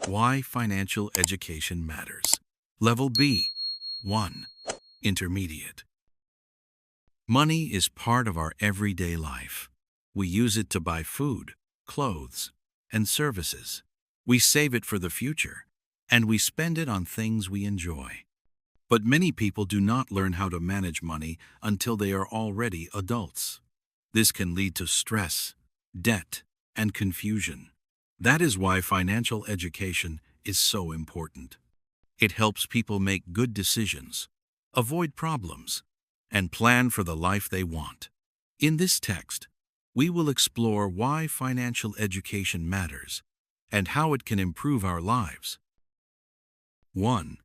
Why financial education matters. Level B. 1. Intermediate. Money is part of our everyday life. We use it to buy food, clothes, and services. We save it for the future, and we spend it on things we enjoy. But many people do not learn how to manage money until they are already adults. This can lead to stress, debt, and confusion. That is why financial education is so important. It helps people make good decisions, avoid problems, and plan for the life they want. In this text, we will explore why financial education matters and how it can improve our lives. 1.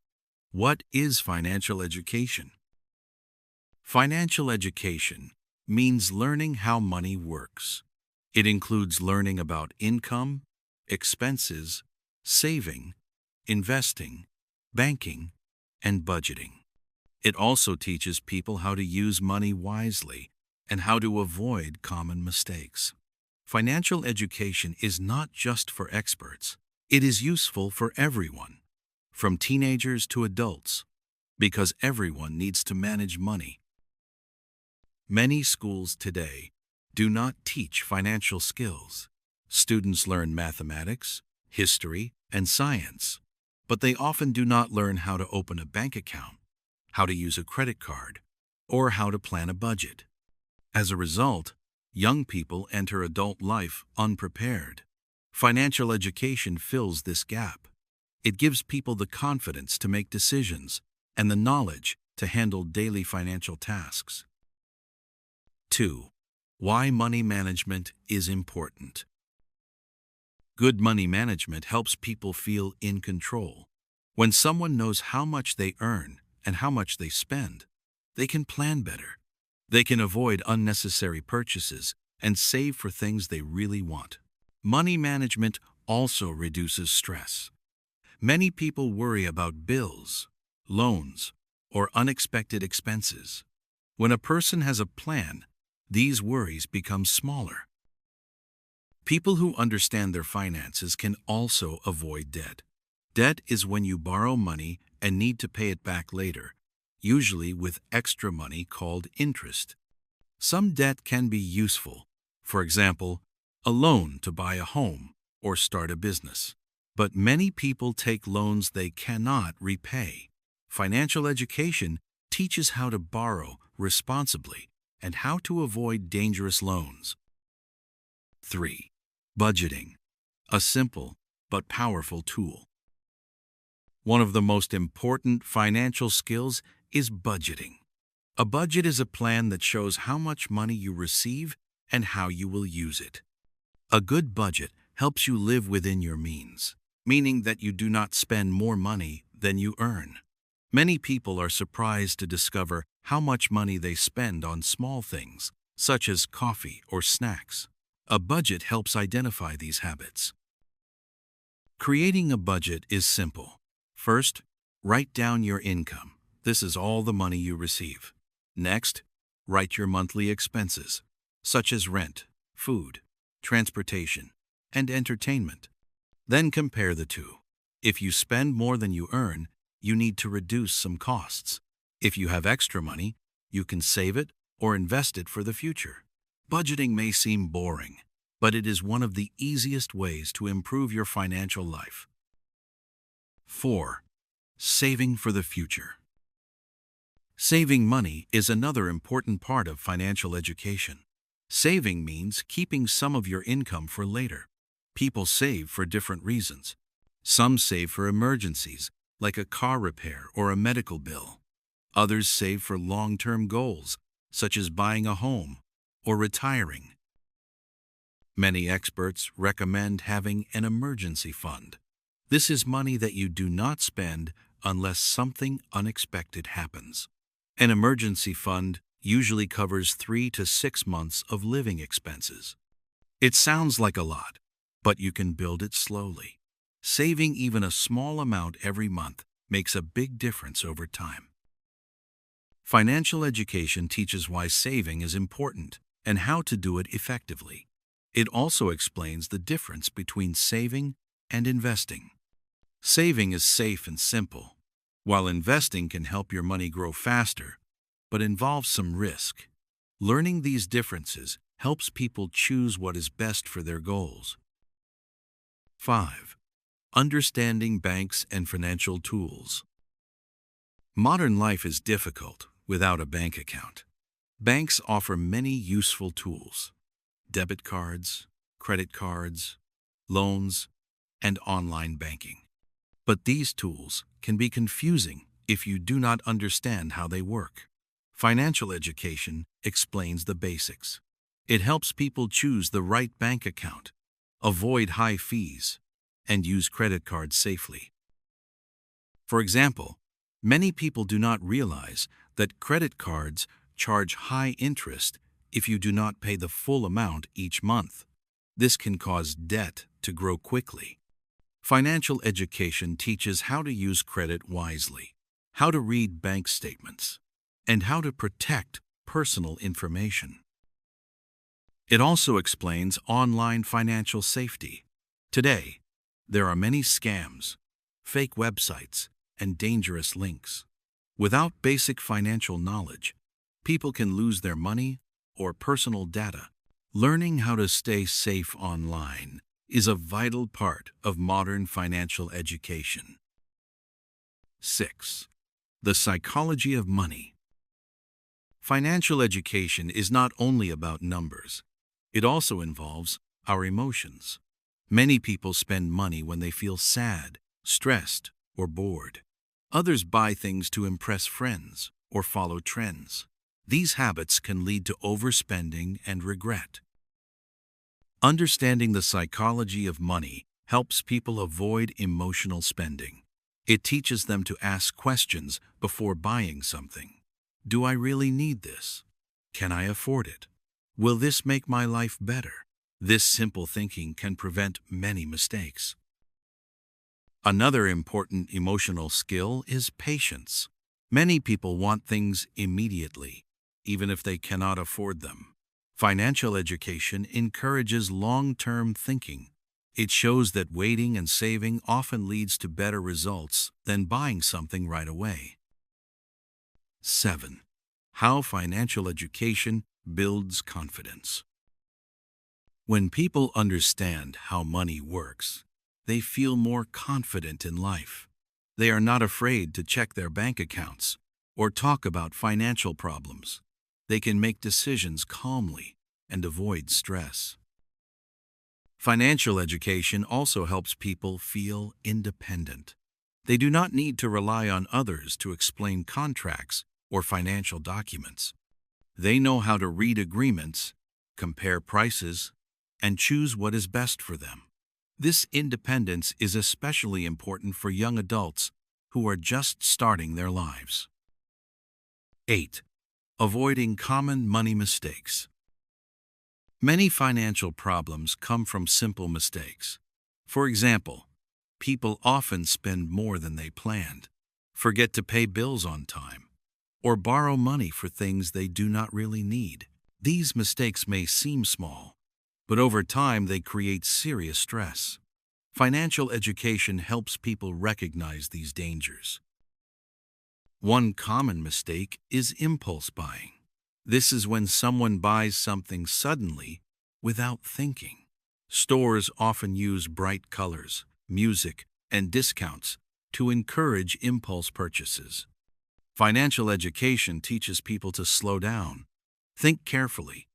What is financial education? Financial education means learning how money works. It includes learning about income, expenses, saving, investing, banking, and budgeting. It also teaches people how to use money wisely and how to avoid common mistakes. Financial education is not just for experts. It is useful for everyone, from teenagers to adults, because everyone needs to manage money. Many schools today do not teach financial skills. Students learn mathematics, history, and science, but they often do not learn how to open a bank account, how to use a credit card, or how to plan a budget. As a result, young people enter adult life unprepared. Financial education fills this gap. It gives people the confidence to make decisions and the knowledge to handle daily financial tasks. 2. Why money management is important. Good money management helps people feel in control. When someone knows how much they earn and how much they spend, they can plan better. They can avoid unnecessary purchases and save for things they really want. Money management also reduces stress. Many people worry about bills, loans, or unexpected expenses. When a person has a plan, these worries become smaller. People who understand their finances can also avoid debt. Debt is when you borrow money and need to pay it back later, usually with extra money called interest. Some debt can be useful, for example, a loan to buy a home or start a business. But many people take loans they cannot repay. Financial education teaches how to borrow responsibly and how to avoid dangerous loans. 3. Budgeting, a simple but powerful tool. One of the most important financial skills is budgeting. A budget is a plan that shows how much money you receive and how you will use it. A good budget helps you live within your means, meaning that you do not spend more money than you earn. Many people are surprised to discover how much money they spend on small things, such as coffee or snacks. A budget helps identify these habits. Creating a budget is simple. First, write down your income. This is all the money you receive. Next, write your monthly expenses, such as rent, food, transportation, and entertainment. Then compare the two. If you spend more than you earn, you need to reduce some costs. If you have extra money, you can save it or invest it for the future. Budgeting may seem boring, but it is one of the easiest ways to improve your financial life. 4. Saving for the future. Saving money is another important part of financial education. Saving means keeping some of your income for later. People save for different reasons. Some save for emergencies, like a car repair or a medical bill. Others save for long-term goals, such as buying a home or retiring. Many experts recommend having an emergency fund. This is money that you do not spend unless something unexpected happens. An emergency fund usually covers 3 to 6 months of living expenses. It sounds like a lot, but you can build it slowly. Saving even a small amount every month makes a big difference over time. Financial education teaches why saving is important and how to do it effectively. It also explains the difference between saving and investing. Saving is safe and simple, while investing can help your money grow faster, but involves some risk. Learning these differences helps people choose what is best for their goals. 5. Understanding banks and financial tools. Modern life is difficult without a bank account. Banks offer many useful tools: debit cards, credit cards, loans, and online banking. But these tools can be confusing if you do not understand how they work. Financial education explains the basics. It helps people choose the right bank account, avoid high fees, and use credit cards safely. For example, many people do not realize that credit cards charge high interest if you do not pay the full amount each month. This can cause debt to grow quickly. Financial education teaches how to use credit wisely, how to read bank statements, and how to protect personal information. It also explains online financial safety. Today, there are many scams, fake websites, and dangerous links. Without basic financial knowledge, people can lose their money or personal data. Learning how to stay safe online is a vital part of modern financial education. 6. The psychology of money. Financial education is not only about numbers. It also involves our emotions. Many people spend money when they feel sad, stressed, or bored. Others buy things to impress friends or follow trends. These habits can lead to overspending and regret. Understanding the psychology of money helps people avoid emotional spending. It teaches them to ask questions before buying something. Do I really need this? Can I afford it? Will this make my life better? This simple thinking can prevent many mistakes. Another important emotional skill is patience. Many people want things immediately, even if they cannot afford them. Financial education encourages long-term thinking. It shows that waiting and saving often leads to better results than buying something right away. 7. How financial education builds confidence. When people understand how money works, they feel more confident in life. They are not afraid to check their bank accounts or talk about financial problems. They can make decisions calmly and avoid stress. Financial education also helps people feel independent. They do not need to rely on others to explain contracts or financial documents. They know how to read agreements, compare prices, and choose what is best for them. This independence is especially important for young adults who are just starting their lives. 8. Avoiding common money mistakes. Many financial problems come from simple mistakes. For example, people often spend more than they planned, forget to pay bills on time, or borrow money for things they do not really need. These mistakes may seem small, but over time they create serious stress. Financial education helps people recognize these dangers. One common mistake is impulse buying. This is when someone buys something suddenly without thinking. Stores often use bright colors, music, and discounts to encourage impulse purchases. Financial education teaches people to slow down, think carefully,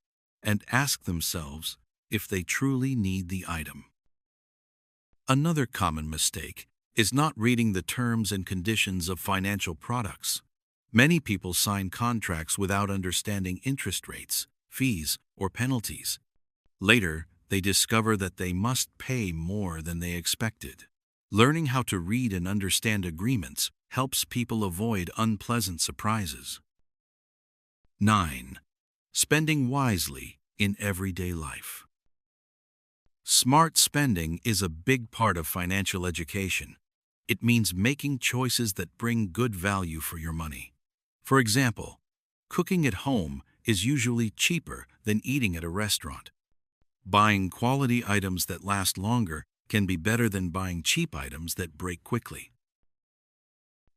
and ask themselves if they truly need the item. Another common mistake is not reading the terms and conditions of financial products. Many people sign contracts without understanding interest rates, fees, or penalties. Later, they discover that they must pay more than they expected. Learning how to read and understand agreements helps people avoid unpleasant surprises. 9. Spending wisely in everyday life. Smart spending is a big part of financial education. It means making choices that bring good value for your money. For example, cooking at home is usually cheaper than eating at a restaurant. Buying quality items that last longer can be better than buying cheap items that break quickly.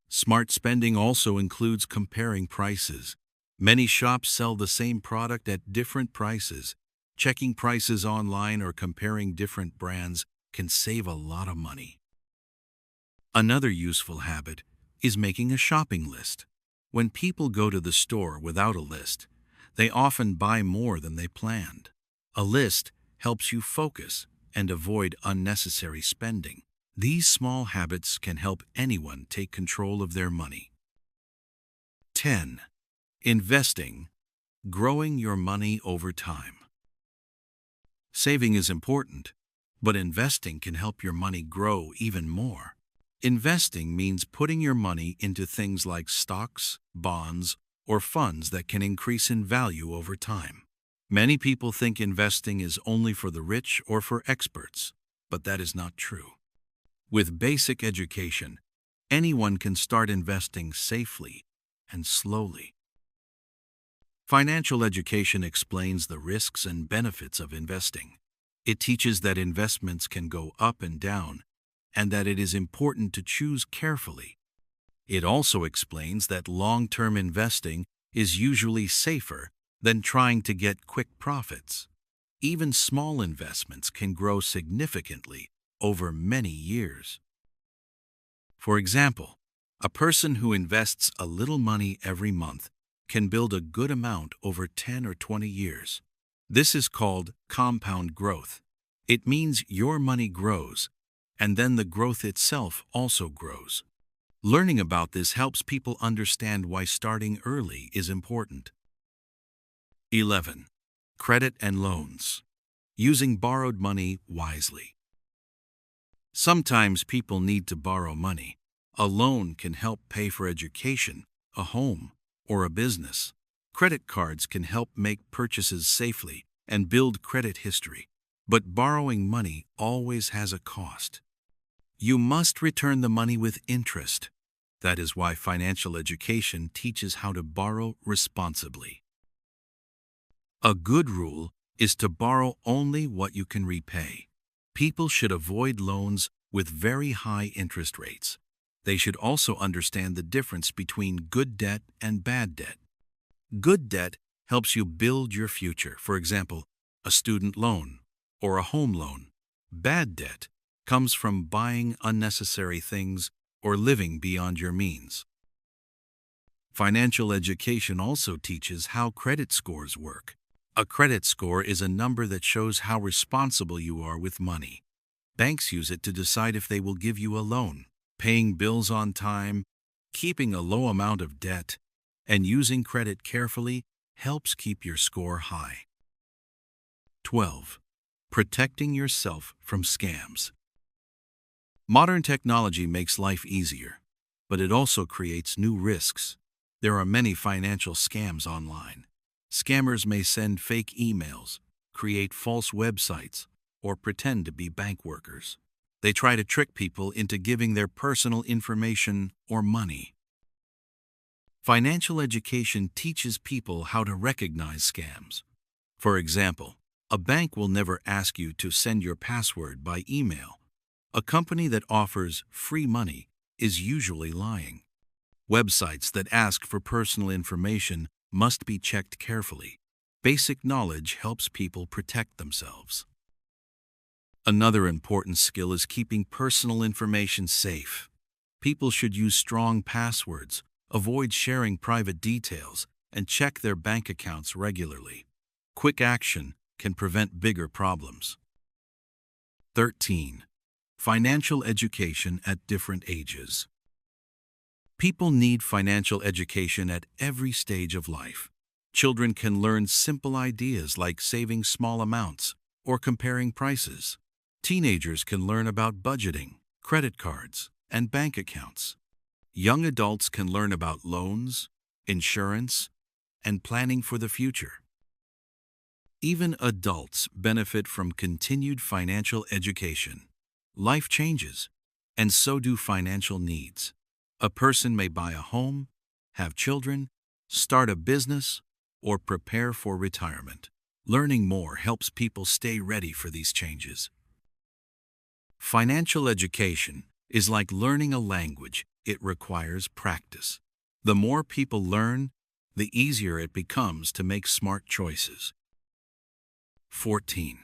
Smart spending also includes comparing prices. Many shops sell the same product at different prices. Checking prices online or comparing different brands can save a lot of money. Another useful habit is making a shopping list. When people go to the store without a list, they often buy more than they planned. A list helps you focus and avoid unnecessary spending. These small habits can help anyone take control of their money. 10. Investing, growing your money over time. Saving is important, but investing can help your money grow even more. Investing means putting your money into things like stocks, bonds, or funds that can increase in value over time. Many people think investing is only for the rich or for experts, but that is not true. With basic education, anyone can start investing safely and slowly. Financial education explains the risks and benefits of investing. It teaches that investments can go up and down, and that it is important to choose carefully. It also explains that long-term investing is usually safer than trying to get quick profits. Even small investments can grow significantly over many years. For example, a person who invests a little money every month can build a good amount over 10 or 20 years. This is called compound growth. It means your money grows, and then the growth itself also grows. Learning about this helps people understand why starting early is important. 11. Credit and loans. Using borrowed money wisely. Sometimes people need to borrow money. A loan can help pay for education, a home, or a business. Credit cards can help make purchases safely and build credit history. But borrowing money always has a cost. You must return the money with interest. That is why financial education teaches how to borrow responsibly. A good rule is to borrow only what you can repay. People should avoid loans with very high interest rates. They should also understand the difference between good debt and bad debt. Good debt helps you build your future, for example, a student loan or a home loan. Bad debt comes from buying unnecessary things or living beyond your means. Financial education also teaches how credit scores work. A credit score is a number that shows how responsible you are with money. Banks use it to decide if they will give you a loan. Paying bills on time, keeping a low amount of debt, and using credit carefully helps keep your score high. 12. Protecting yourself from scams. Modern technology makes life easier, but it also creates new risks. There are many financial scams online. Scammers may send fake emails, create false websites, or pretend to be bank workers. They try to trick people into giving their personal information or money. Financial education teaches people how to recognize scams. For example, a bank will never ask you to send your password by email. A company that offers free money is usually lying. Websites that ask for personal information must be checked carefully. Basic knowledge helps people protect themselves. Another important skill is keeping personal information safe. People should use strong passwords, avoid sharing private details, and check their bank accounts regularly. Quick action can prevent bigger problems. 13. Financial education at different ages. People need financial education at every stage of life. Children can learn simple ideas like saving small amounts or comparing prices. Teenagers can learn about budgeting, credit cards, and bank accounts. Young adults can learn about loans, insurance, and planning for the future. Even adults benefit from continued financial education. Life changes, and so do financial needs. A person may buy a home, have children, start a business, or prepare for retirement. Learning more helps people stay ready for these changes. Financial education is like learning a language. It requires practice. The more people learn, the easier it becomes to make smart choices. 14.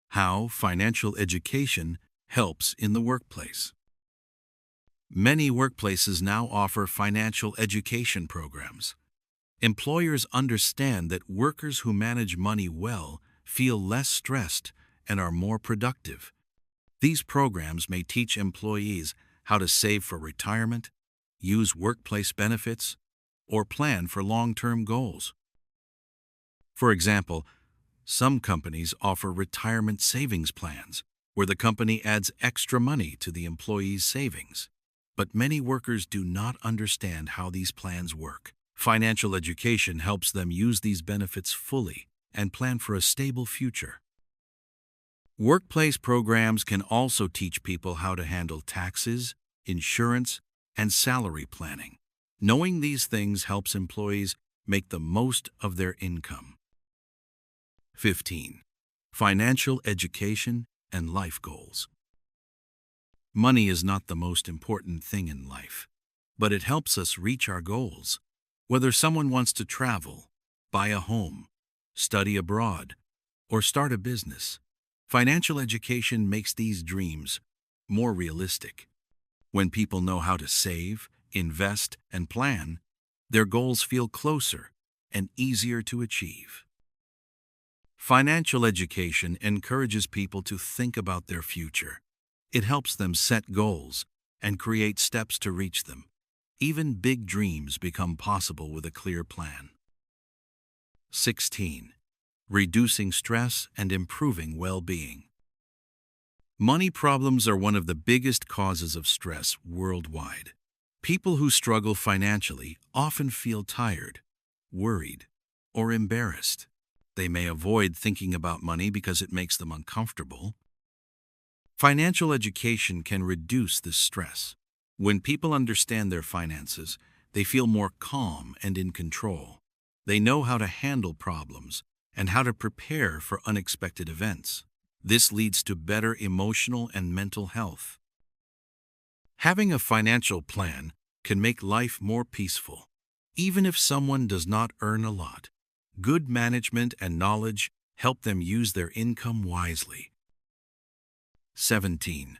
How financial education helps in the workplace. Many workplaces now offer financial education programs. Employers understand that workers who manage money well feel less stressed and are more productive. These programs may teach employees how to save for retirement, use workplace benefits, or plan for long-term goals. For example, some companies offer retirement savings plans where the company adds extra money to the employee's savings. But many workers do not understand how these plans work. Financial education helps them use these benefits fully and plan for a stable future. Workplace programs can also teach people how to handle taxes, insurance, and salary planning. Knowing these things helps employees make the most of their income. 15. Financial education and life goals. Money is not the most important thing in life, but it helps us reach our goals. Whether someone wants to travel, buy a home, study abroad, or start a business, financial education makes these dreams more realistic. When people know how to save, invest, and plan, their goals feel closer and easier to achieve. Financial education encourages people to think about their future. It helps them set goals and create steps to reach them. Even big dreams become possible with a clear plan. 16. Reducing stress and improving well-being. Money problems are one of the biggest causes of stress worldwide. People who struggle financially often feel tired, worried, or embarrassed. They may avoid thinking about money because it makes them uncomfortable. Financial education can reduce this stress. When people understand their finances, they feel more calm and in control. They know how to handle problems and how to prepare for unexpected events. This leads to better emotional and mental health. Having a financial plan can make life more peaceful. Even if someone does not earn a lot, good management and knowledge help them use their income wisely. 17.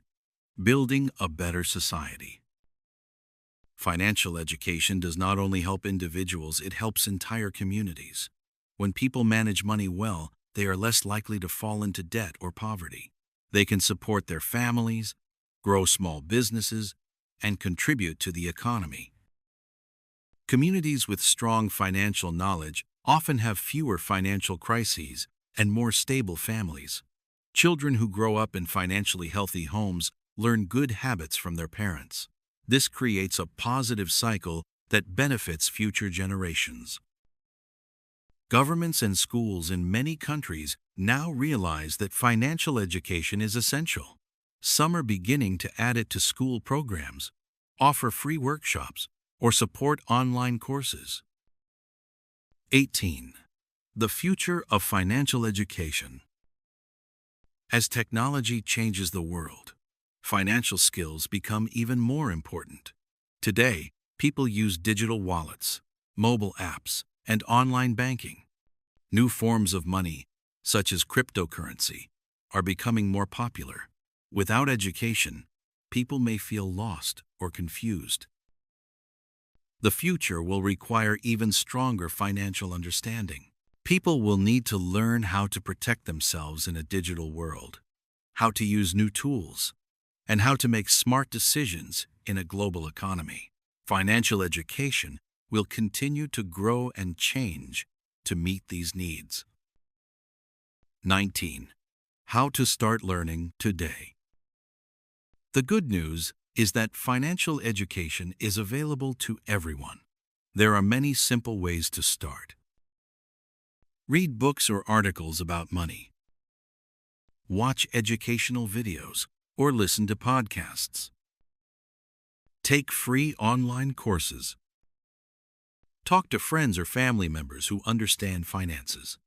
Building a better society. Financial education does not only help individuals, it helps entire communities. When people manage money well, they are less likely to fall into debt or poverty. They can support their families, grow small businesses, and contribute to the economy. Communities with strong financial knowledge often have fewer financial crises and more stable families. Children who grow up in financially healthy homes learn good habits from their parents. This creates a positive cycle that benefits future generations. Governments and schools in many countries now realize that financial education is essential. Some are beginning to add it to school programs, offer free workshops, or support online courses. 18. The future of financial education. As technology changes the world, financial skills become even more important. Today, people use digital wallets, mobile apps, and online banking. New forms of money, such as cryptocurrency, are becoming more popular. Without education, people may feel lost or confused. The future will require even stronger financial understanding. People will need to learn how to protect themselves in a digital world, how to use new tools, and how to make smart decisions in a global economy. Financial education will continue to grow and change to meet these needs. 19. How to start learning today. The good news is that financial education is available to everyone. There are many simple ways to start. Read books or articles about money. Watch educational videos or listen to podcasts. Take free online courses. Talk to friends or family members who understand finances.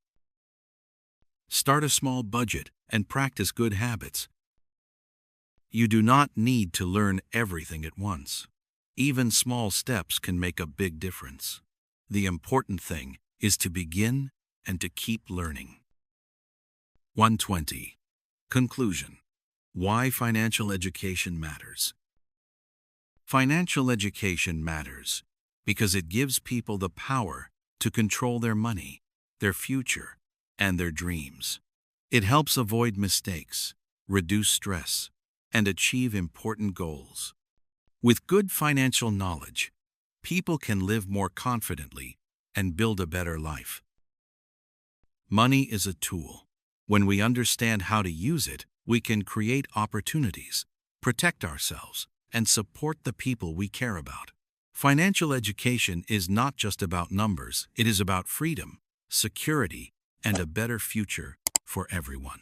Start a small budget and practice good habits. You do not need to learn everything at once. Even small steps can make a big difference. The important thing is to begin and to keep learning. 120. Conclusion. Why financial education matters. Financial education matters because it gives people the power to control their money, their future, and their dreams. It helps avoid mistakes, reduce stress, and achieve important goals. With good financial knowledge, people can live more confidently and build a better life. Money is a tool. When we understand how to use it, we can create opportunities, protect ourselves, and support the people we care about. Financial education is not just about numbers, it is about freedom, security, and a better future for everyone.